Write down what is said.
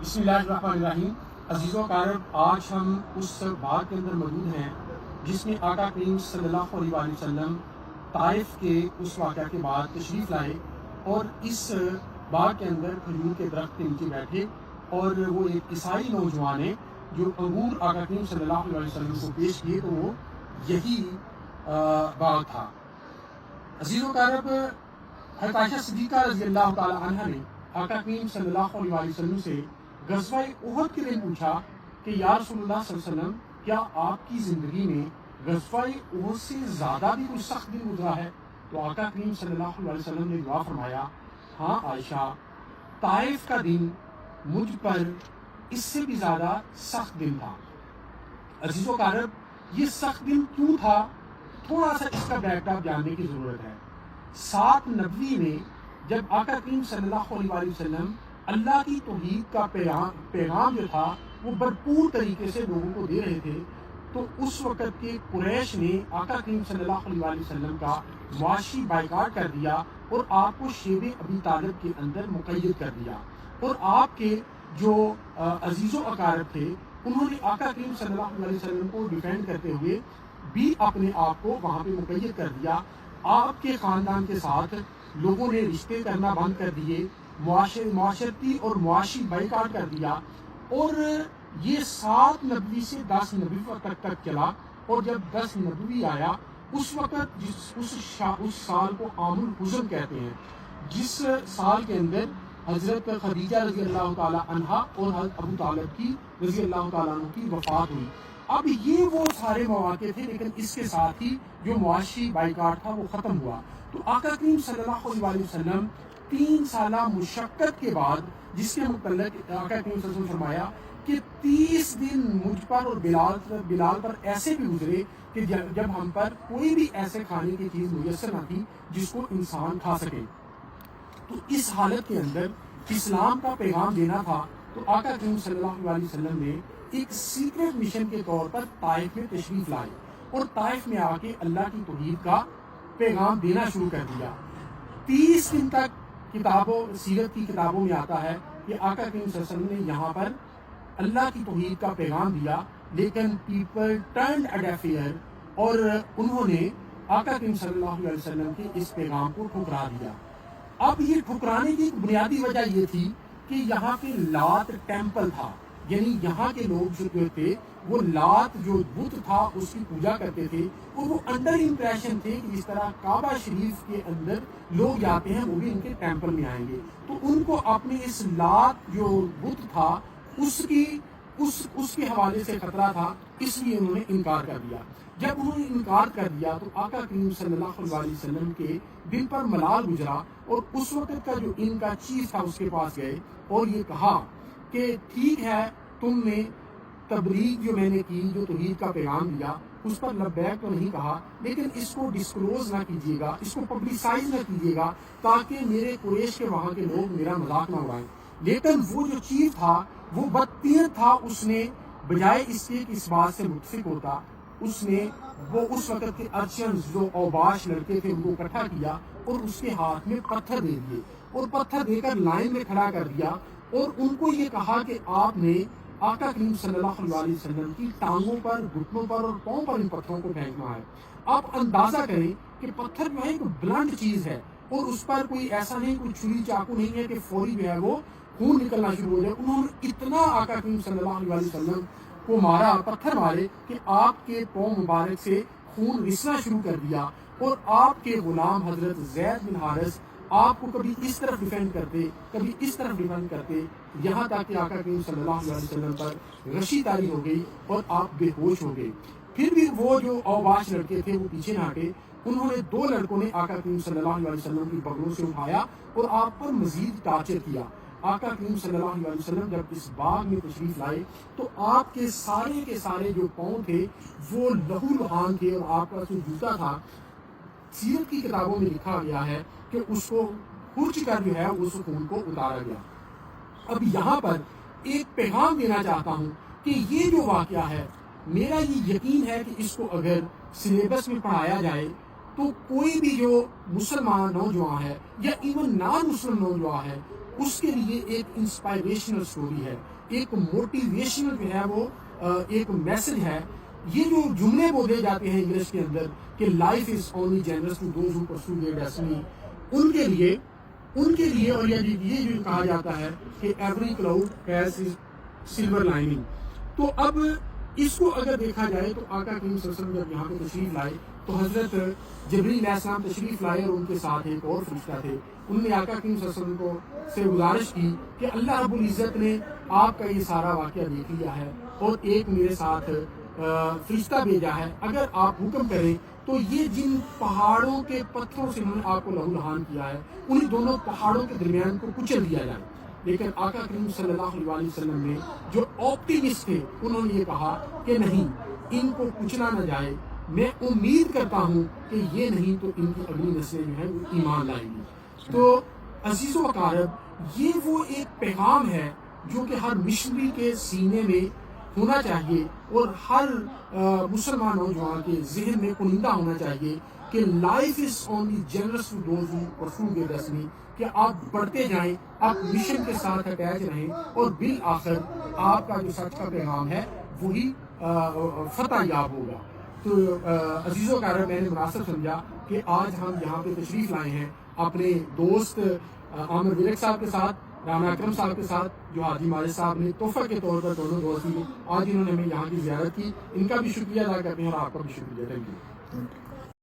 بسم اللہ الرحمن الرحیم۔ عزیزوں کارب، آج ہم اس باب کے اندر موجود ہیں جس میں آقا کریم صلی اللہ علیہ وآلہ وسلم طائف کے اس واقعہ کے بعد تشریف لائے اور اس باغ کے اندر کھجور کے درخت کے نیچے بیٹھے، اور وہ ایک عیسائی نوجوان ہے جو انگور آقا کریم صلی اللہ علیہ وسلم کو پیش کیے، تو وہ یہی باغ تھا۔ عزیزوں کارب، حضرت عائشہ صدیقہ رضی اللہ تعالی عنہ نے آقا کریم صلی اللہ علیہ وآلہ وسلم سے غزوہ احد کے دن پوچھا کہ یا رسول اللہ صلی اللہ علیہ وسلم، کیا آپ کی زندگی میں غزوہ احد سے زیادہ بھی کوئی سخت دن گزرا ہے؟ تو آقا کریم صلی اللہ علیہ وسلم نے جواب فرمایا، ہاں عائشہ، طائف کا دن مجھ پر اس سے بھی زیادہ سخت دن تھا۔ عزیزوں کارب، یہ سخت دن کیوں تھا؟ تھوڑا سا اس کا بیک ڈراپ جاننے کی ضرورت ہے۔ 7 نبوی میں جب آقا کریم صلی اللہ علیہ وآلہ وسلم اللہ کی توحید کا پیغام جو تھا وہ بھرپور طریقے سے لوگوں کو دے رہے تھے، تو اس وقت کے قریش نے آقا کریم صلی اللہ علیہ وآلہ وسلم کا معاشی بائیکاٹ کر دیا اور آپ کو شیب ابی طالب کے اندر مقید کر دیا، اور آپ کے جو عزیز و اقارب تھے انہوں نے آقا کریم صلی اللہ علیہ وسلم کو ڈیفینڈ کرتے ہوئے بھی اپنے آپ کو وہاں پہ مقید کر دیا۔ آپ کے خاندان کے ساتھ لوگوں نے رشتے کرنا بند کر دیے، معاشرتی اور معاشی بائیکاٹ کر دیا، اور یہ 7 نبوی سے 10 نبوی تک چلا، اور جب 10 نبوی آیا اس وقت اس سال کو عام الحزن کہتے ہیں، جس سال کے اندر حضرت خدیجہ رضی اللہ تعالی عنہا اور حضرت ابو طالب کی رضی اللہ تعالیٰ عنہ کی وفات ہوئی۔ اب یہ وہ سارے مواقع تھے، لیکن اس کے ساتھ ہی جو معاشی بائیکاٹ تھا وہ ختم ہوا۔ تو آقا کریم صلی اللہ علیہ وآلہ وسلم 3 سالہ مشقت کے بعد، جس کے متعلق آقا کریم صلی اللہ علیہ وسلم نے فرمایا کہ 30 دن مجھ پر اور بلال پر ایسے بھی گزرے کہ جب ہم پر کوئی بھی ایسے کھانے کی چیز میسر نہ تھی جس کو انسان کھا سکے۔ تو اس حالت کے اندر اسلام کا پیغام دینا تھا، تو آقا کریم صلی اللہ علیہ وسلم نے ایک سیکرٹ مشن کے طور پر طائف میں تشریف لائے، اور طائف میں آ کے اللہ کی توحید کا پیغام دینا شروع کر دیا۔ 30 دن تک سیرت کی کتابوں میں آتا ہے کہ آقا کریم صلی اللہ علیہ وسلم نے یہاں پر اللہ کی توحید کا پیغام دیا، لیکن پیپل ٹرنڈ اے ڈیف ایئر، اور انہوں نے آقا کریم صلی اللہ علیہ وسلم کے اس پیغام کو ٹھکرا دیا۔ اب یہ ٹھکرانے کی بنیادی وجہ یہ تھی کہ یہاں پہ لات ٹیمپل تھا، یعنی یہاں کے لوگ جو تھے وہ لات جو بت تھا اس کی پوجا کرتے تھے، اور وہ انڈر امپریشن تھے کہ جس طرح کعبہ شریف کے اندر لوگ جاتے ہیں وہ بھی ان کے ٹیمپل میں آئیں گے، تو ان کو اپنے اس لات جو بت تھا اس کے حوالے سے خطرہ تھا، اس لیے انہوں نے انکار کر دیا۔ جب انہوں نے انکار کر دیا تو آقا کریم صلی اللہ علیہ وسلم کے دل پر ملال گزرا، اور اس وقت کا جو ان کا چیف تھا اس کے پاس گئے اور یہ کہا کہ ٹھیک ہے، تم نے تبلیغ جو میں نے کی، جو توحید کا پیغام دیا، اس پر لبیک تو نہیں کہا، لیکن اس کو ڈسکلوز نہ کیجیے گا، اس کو پبلسائز نہ کیجیے گا، تاکہ میرے قریش کے وہاں کے لوگ میرا مذاق نہ اڑائیں۔ لیکن وہ جو چیف تھا وہ بدتیر تھا، اس نے بجائے اس کے کہ اس بات سے متفق ہوتا، اس نے وہ اس وقت کے ارچنز جو اوباش لڑکے تھے ان کو اکٹھا کیا اور اس کے ہاتھ میں پتھر دے دیے، اور پتھر دے کر لائن میں کھڑا کر دیا، اور ان کو یہ کہا کہ آپ نے آقا کریم صلی اللہ علیہ وسلم کی ٹانگوں پر، گھٹنوں پر اور پاؤں پر ان پتھروں کو پھینکنا ہے۔ آپ اندازہ کریں کہ پتھر جو ہے ایک بلنٹ چیز ہے، اور اس پر کوئی ایسا نہیں، کوئی چھری چاقو نہیں ہے کہ فوری جو ہے وہ خون نکلنا شروع ہو جائے۔ انہوں نے اتنا آقا کریم صلی اللہ علیہ وسلم کو مارا، پتھر مارے، کہ آپ کے پاؤں مبارک سے خون رسنا شروع کر دیا، اور آپ کے غلام حضرت زید بن حارث آپ کو کبھی اس طرف ڈیفینڈ کرتے، کبھی اس طرف ڈیفینڈ کرتے، یہاں تک کہ آقا کریم صلی اللہ علیہ وسلم پر غشی طاری ہو گئی اور آپ بے ہوش ہو گئے۔ پھر بھی وہ جو اوباش لڑکے تھے وہ پیچھے نہ ہٹے، انہوں نے 2 لڑکوں نے آقا کریم صلی اللہ علیہ وسلم کی بغلوں سے اٹھایا اور آپ پر مزید ٹارچر کیا۔ آقا کریم صلی اللہ علیہ وسلم جب اس باغ میں تشریف لائے تو آپ کے سارے جو پاؤں تھے وہ لہو لہان تھے، اور آپ کا جو جوتا تھا، سیرت کی کتابوں میں لکھا گیا ہے کہ اس کو کھرچ کر جو ہے اس خون کو اتارا گیا۔ اب یہاں پر ایک پیغام دینا چاہتا ہوں کہ یہ جو واقعہ ہے، میرا یہ یقین ہے کہ اس کو اگر سلیبس میں پڑھایا جائے تو کوئی بھی جو مسلمان نوجوان ہے یا ایون نان مسلم نوجوان ہے اس کے لیے ایک انسپائریشنل سٹوری ہے، ایک موٹیویشنل جو ہے وہ ایک میسج ہے۔ یہ جو جملے بولے جاتے ہیں انگلش کے اندر کہ life is only generous to those who pursue their destiny, ان کے لیے اور یہ جو کہا جاتا ہے کہ every cloud has silver lining. تو اب اس کو اگر دیکھا جائے تو آقا کریم صلی اللہ علیہ وسلم جب یہاں پہ تشریف لائے تو حضرت جبریل علیہ السلام تشریف لائے اور ان کے ساتھ ایک اور فرشتہ تھے۔ انہوں نے آقا کریم صلی اللہ علیہ وسلم کو سے گزارش کی کہ اللہ رب العزت نے آپ کا یہ سارا واقعہ دیکھ لیا ہے اور ایک میرے ساتھ فرشتہ بھیجا ہے، اگر آپ حکم کریں تو یہ جن پہاڑوں کے پتھروں سے انہوں نے آپ کو لہو لہان کیا ہے انہیں دونوں پہاڑوں کے درمیان کو کچل دیا جائے۔ لیکن آقا کریم صلی اللہ علیہ وسلم نے جو آپٹیمسٹ تھے انہوں نے یہ کہا کہ نہیں، ان کو کچلا نہ جائے، میں امید کرتا ہوں کہ یہ نہیں تو ان کی اگلی نسلیں جو ہیں وہ ایمان لائیں گی۔ تو عزیز و اقارب، یہ وہ ایک پیغام ہے جو کہ ہر مشنری کے سینے میں ہونا چاہیے اور ہر مسلمان نوجوان کے ذہن میں کنندہ ہونا چاہیے کہ life is only generous to those who pursue their destiny, کہ آپ بڑھتے جائیں، آپ مشن کے ساتھ اٹیچ رہیں اور بالآخر آپ کا جو سچ کا پیغام ہے وہی فتح یاب ہوگا۔ تو عزیز و اقارب، میں نے مناسب سمجھا کہ آج ہم یہاں پہ تشریف لائے ہیں اپنے دوست عامر ویلک صاحب کے ساتھ، رانا اکرم صاحب کے ساتھ، جو حاجی ماجد صاحب نے تحفہ کے طور پر دونوں دوست آج انہوں نے ہمیں یہاں کی زیارت کی، ان کا بھی شکریہ ادا کرتے ہیں اور آپ کا بھی شکریہ۔ Thank you.